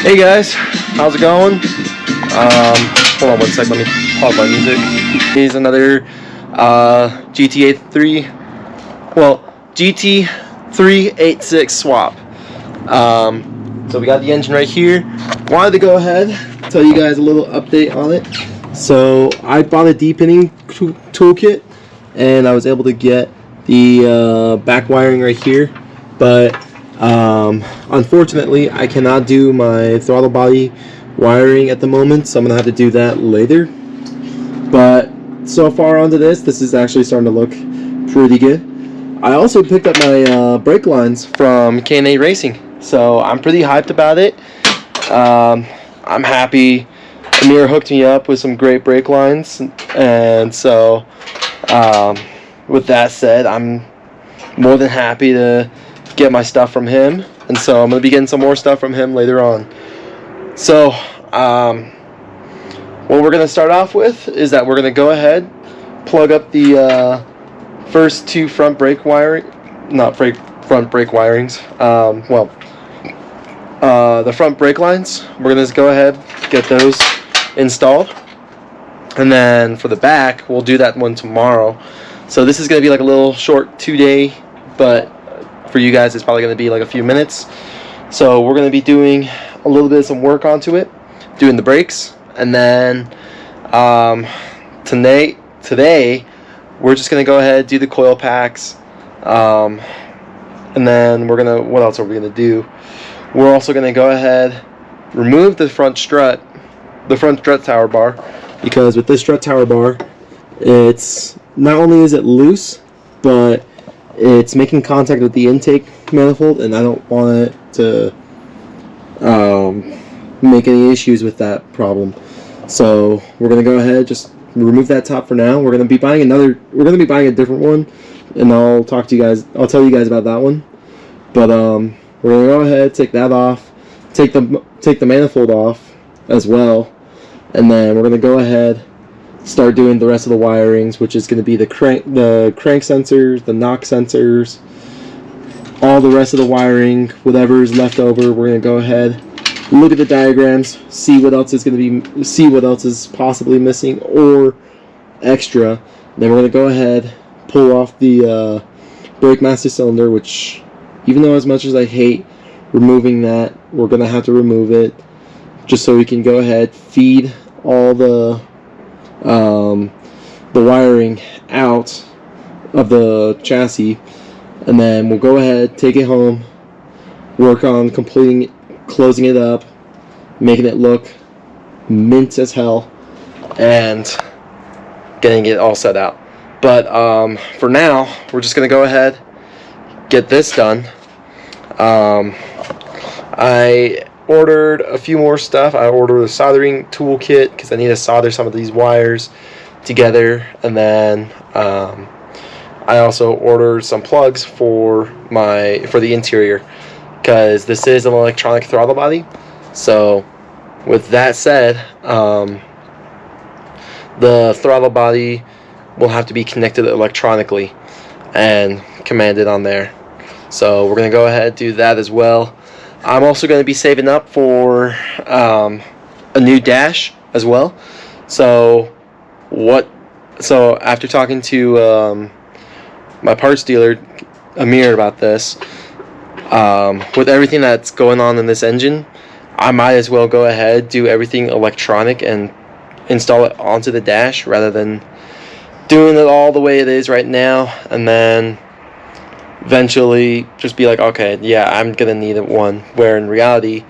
Hey guys, how's it going? Hold on one sec, let me pause my music. Here's another GT3-86 swap. So we got the engine right here. Wanted to go ahead, tell you guys a little update on it. So I bought a deepening toolkit, and I was able to get the back wiring right here, but unfortunately I cannot do my throttle body wiring at the moment, so I'm gonna have to do that later. But so far onto this is actually starting to look pretty good. I also picked up my brake lines from K&A Racing, so I'm pretty hyped about it. I'm happy. Amir hooked me up with some great brake lines, and so with that said, I'm more than happy to get my stuff from him, and so I'm going to be getting some more stuff from him later on. So what we're going to start off with is that we're going to go ahead, plug up the first two front brake wiring, front brake wirings, the front brake lines. We're going to go ahead, get those installed, and then for the back we'll do that one tomorrow. So this is going to be like a little short 2-day, but for you guys it's probably going to be like a few minutes. So we're going to be doing a little bit of some work onto it, doing the brakes, and then today we're just going to go ahead, do the coil packs, and then what else are we going to do? We're also going to go ahead, remove the front strut tower bar, because with this strut tower bar, it's not only is it loose, but it's making contact with the intake manifold, and I don't want it to make any issues with that problem. So we're going to go ahead, just remove that top for now. We're going to be buying a different one, and I'll tell you guys about that one. But we're going to go ahead, take that off, take the manifold off as well, and then we're going to go ahead, start doing the rest of the wirings, which is going to be the crank sensors, the knock sensors, all the rest of the wiring, whatever is left over. We're going to go ahead, look at the diagrams, see what else is possibly missing or extra. Then we're going to go ahead, pull off the brake master cylinder, which, even though as much as I hate removing that, we're going to have to remove it just so we can go ahead, feed all the wiring out of the chassis, and then we'll go ahead, take it home, work on closing it up, making it look mint as hell, and getting it all set out. But for now, we're just gonna go ahead, get this done. I ordered a few more stuff. I ordered a soldering toolkit because I need to solder some of these wires together, and then I also ordered some plugs for the interior, because this is an electronic throttle body. So with that said, the throttle body will have to be connected electronically and commanded on there. So we're going to go ahead and do that as well. I'm also going to be saving up for a new dash as well. So after talking to my parts dealer, Amir, about this, with everything that's going on in this engine, I might as well go ahead, do everything electronic and install it onto the dash rather than doing it all the way it is right now, and then eventually just be like, okay, yeah, I'm gonna need one, where in reality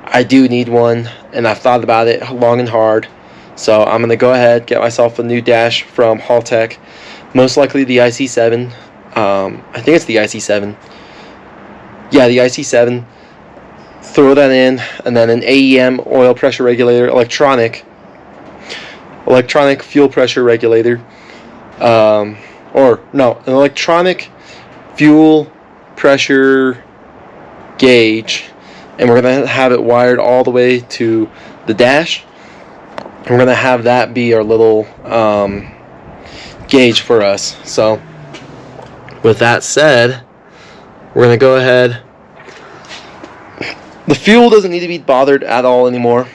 I do need one, and I've thought about it long and hard. So I'm gonna go ahead, get myself a new dash from Haltech, most likely the IC7. I think it's the IC7. Yeah, the IC7. Throw that in, and then an AEM oil pressure regulator, electronic fuel pressure regulator, an electronic fuel pressure gauge, and we're going to have it wired all the way to the dash. We're going to have that be our little gauge for us. So with that said, we're going to go ahead, The fuel doesn't need to be bothered at all anymore.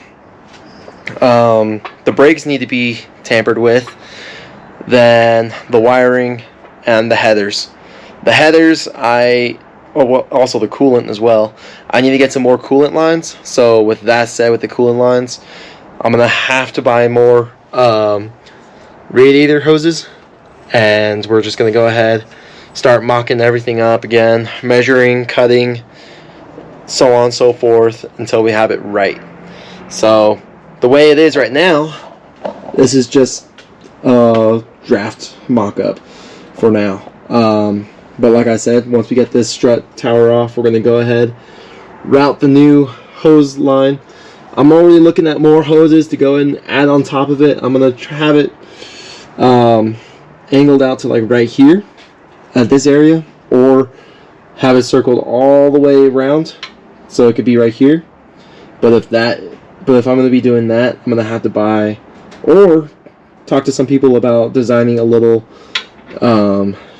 The brakes need to be tampered with. Then the wiring and the headers. The headers, also the coolant as well. I need to get some more coolant lines. So with that said, with the coolant lines, I'm going to have to buy more radiator hoses. And we're just going to go ahead, start mocking everything up again, measuring, cutting, so on and so forth until we have it right. So the way it is right now, this is just a draft mock-up for now. But like I said, once we get this strut tower off, we're going to go ahead, route the new hose line. I'm already looking at more hoses to go and add on top of it. I'm going to have it angled out to like right here at this area, or have it circled all the way around so it could be right here. But if I'm going to be doing that, I'm going to have to buy or talk to some people about designing a little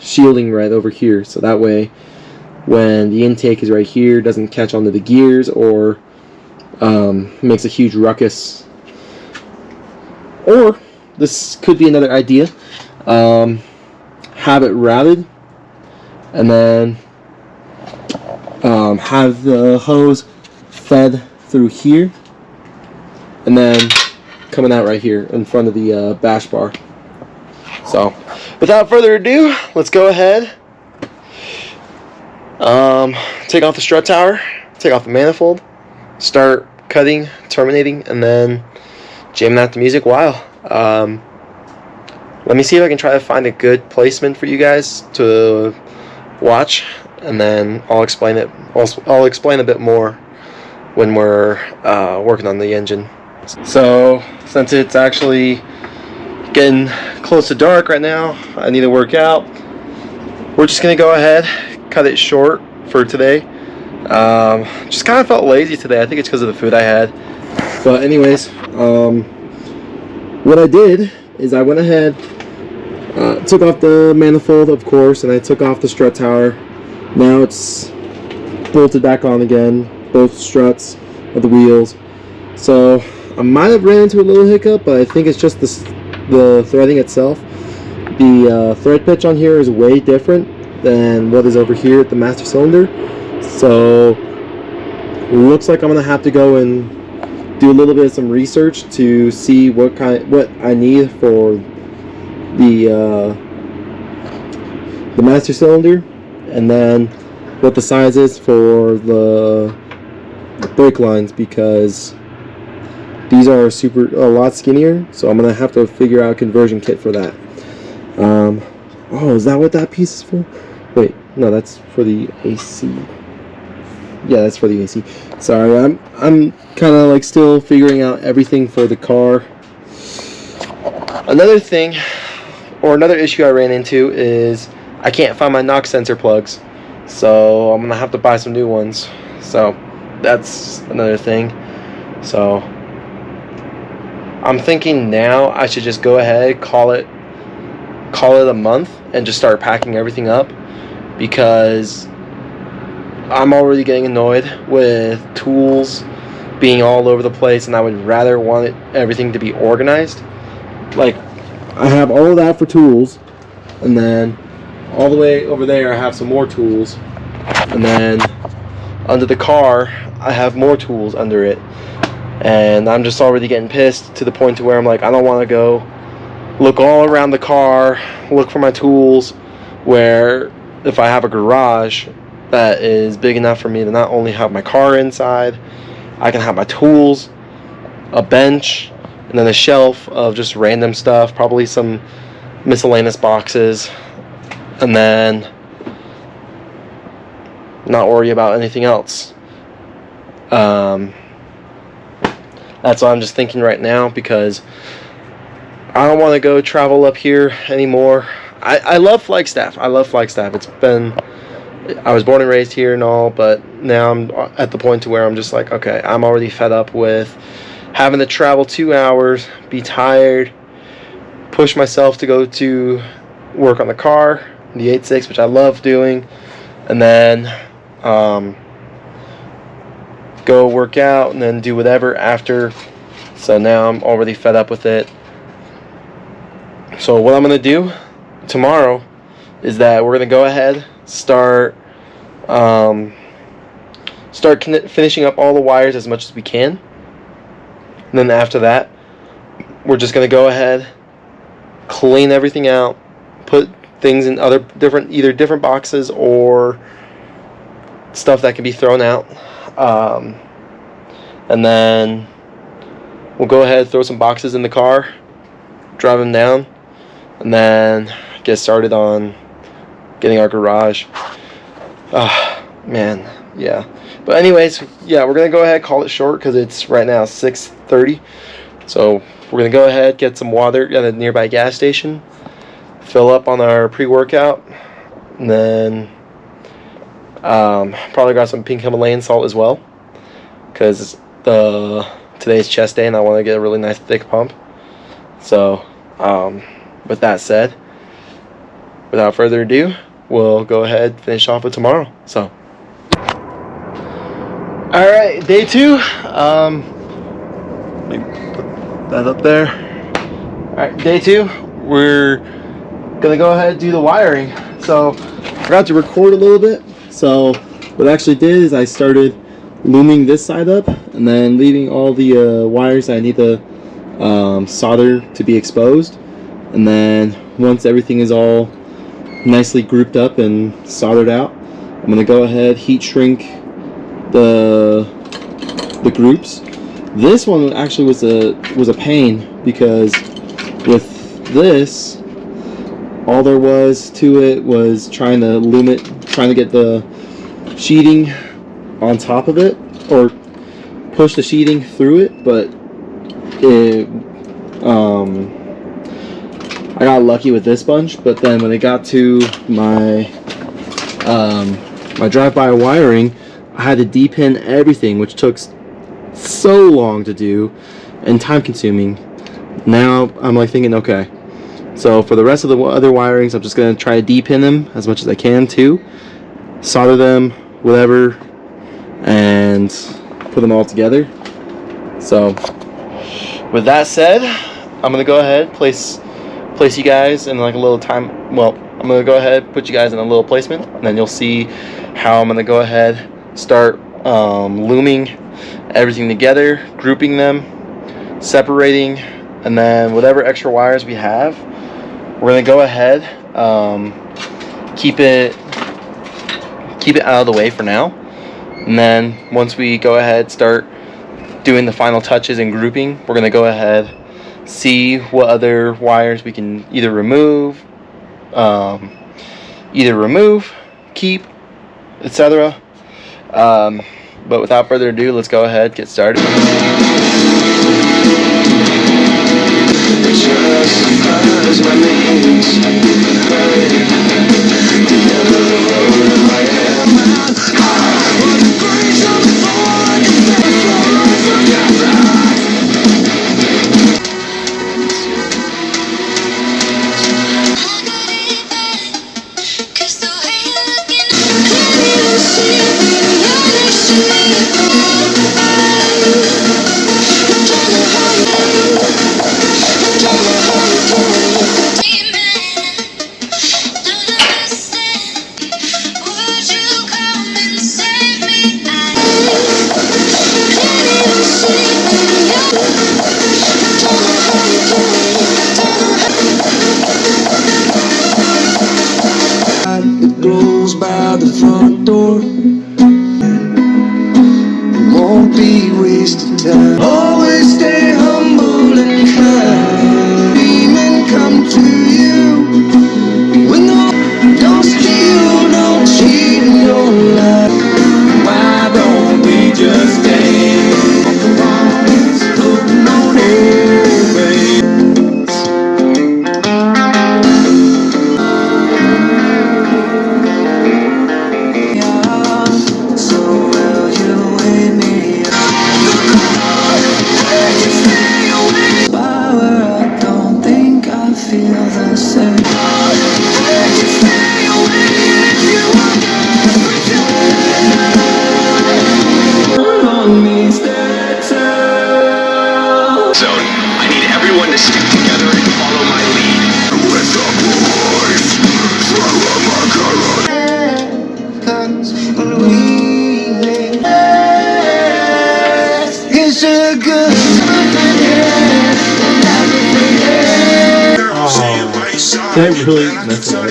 shielding right over here, so that way when the intake is right here, it doesn't catch onto the gears or makes a huge ruckus. Or this could be another idea, have it routed and then have the hose fed through here and then coming out right here in front of the bash bar. So without further ado, let's go ahead, take off the strut tower, take off the manifold, start cutting, terminating, and then jamming out the music while. Let me see if I can try to find a good placement for you guys to watch, and then I'll explain it. I'll explain a bit more when we're working on the engine. So since it's actually getting close to dark right now, I need to work out. We're just gonna go ahead, cut it short for today. Just kind of felt lazy today. I think it's because of the food I had. But anyways, what I did is I went ahead, took off the manifold, of course, and I took off the strut tower. Now it's bolted back on again, both struts of the wheels. So I might have ran into a little hiccup, but I think it's just the threading itself. The thread pitch on here is way different than what is over here at the master cylinder. So it looks like I'm gonna have to go and do a little bit of some research to see what I need for the master cylinder, and then what the size is for the brake lines, because these are a lot skinnier, so I'm gonna have to figure out a conversion kit for that. Oh, is that what that piece is for? Wait, no, that's for the AC. Yeah, that's for the AC. Sorry, I'm kind of like still figuring out everything for the car. Another thing, or another issue I ran into is I can't find my knock sensor plugs, so I'm gonna have to buy some new ones. So that's another thing. So I'm thinking now I should just go ahead, call it a month, and just start packing everything up, because I'm already getting annoyed with tools being all over the place, and I would rather want everything to be organized. Like, I have all of that for tools, and then all the way over there I have some more tools, and then under the car I have more tools under it, and I'm just already getting pissed to the point to where I'm like, I don't want to go look all around the car, look for my tools, where if I have a garage that is big enough for me to not only have my car inside, I can have my tools, a bench, and then a shelf of just random stuff, probably some miscellaneous boxes, and then not worry about anything else. That's what I'm just thinking right now, because I don't want to go travel up here anymore. I love Flagstaff. I love Flagstaff. I was born and raised here and all, but now I'm at the point to where I'm just like, okay, I'm already fed up with having to travel 2 hours, be tired, push myself to go to work on the car, the 86, which I love doing, and then go work out and then do whatever after. So now I'm already fed up with it. So what I'm going to do tomorrow is that we're going to go ahead, start finishing up all the wires as much as we can. And then after that, we're just going to go ahead, clean everything out, put things in other either different boxes or stuff that can be thrown out. And then we'll go ahead, throw some boxes in the car, drive them down, and then get started on getting our garage. Man, yeah. But anyways, yeah, we're gonna go ahead, call it short because it's right now 6:30. So we're gonna go ahead, get some water at a nearby gas station, fill up on our pre-workout, and then probably got some pink Himalayan salt as well, because today's chest day and I want to get a really nice thick pump. So with that said, without further ado, we'll go ahead, finish off with tomorrow. So alright, day 2. Let me put that up there. Alright, day 2, we're gonna go ahead and do the wiring. So I forgot to record a little bit. So what I actually did is I started looming this side up and then leaving all the wires I need to solder to be exposed. And then once everything is all nicely grouped up and soldered out, I'm gonna go ahead, heat shrink the groups. This one actually was a pain because with this, all there was to it was trying to loom it, trying to get the sheeting on top of it or push the sheeting through it, but I got lucky with this bunch. But then when it got to my my drive-by wiring, I had to depin everything, which took so long to do and time consuming. Now I'm like thinking, okay, so for the rest of the other wirings, I'm just going to try to depin them as much as I can too, solder them, whatever, and put them all together. So with that said, I'm going to go ahead, place you guys in like a little time, well, I'm going to go ahead, put you guys in a little placement, and then you'll see how I'm going to go ahead, start looming everything together, grouping them, separating, and then whatever extra wires we have, we're going to go ahead, keep it out of the way for now. And then once we go ahead, start doing the final touches and grouping, we're going to go ahead, see what other wires we can either remove, keep, etc. But without further ado, let's go ahead, get started. feel good. That really messed up.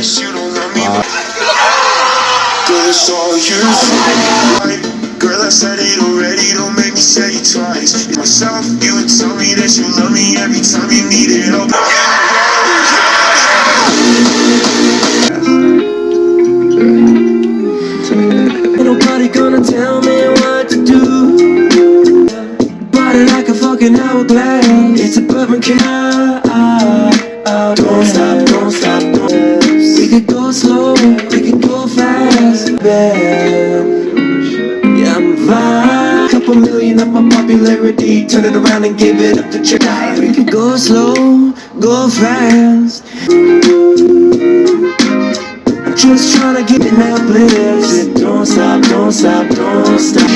Girl, I said it already, don't make me say it twice. Myself, you would tell me that you love me every time you need it. Ain't nobody gonna tell me what to do. Body like a fucking hourglass. It's a perfect car. Don't stop, don't stop, don't. We could go slow, we could go fast, babe. Yeah, I'm fine. Couple million of my popularity. Turn it around and give it up to check. We could go slow, go fast. I'm just trying to get it helpless. Don't stop, don't stop, don't stop.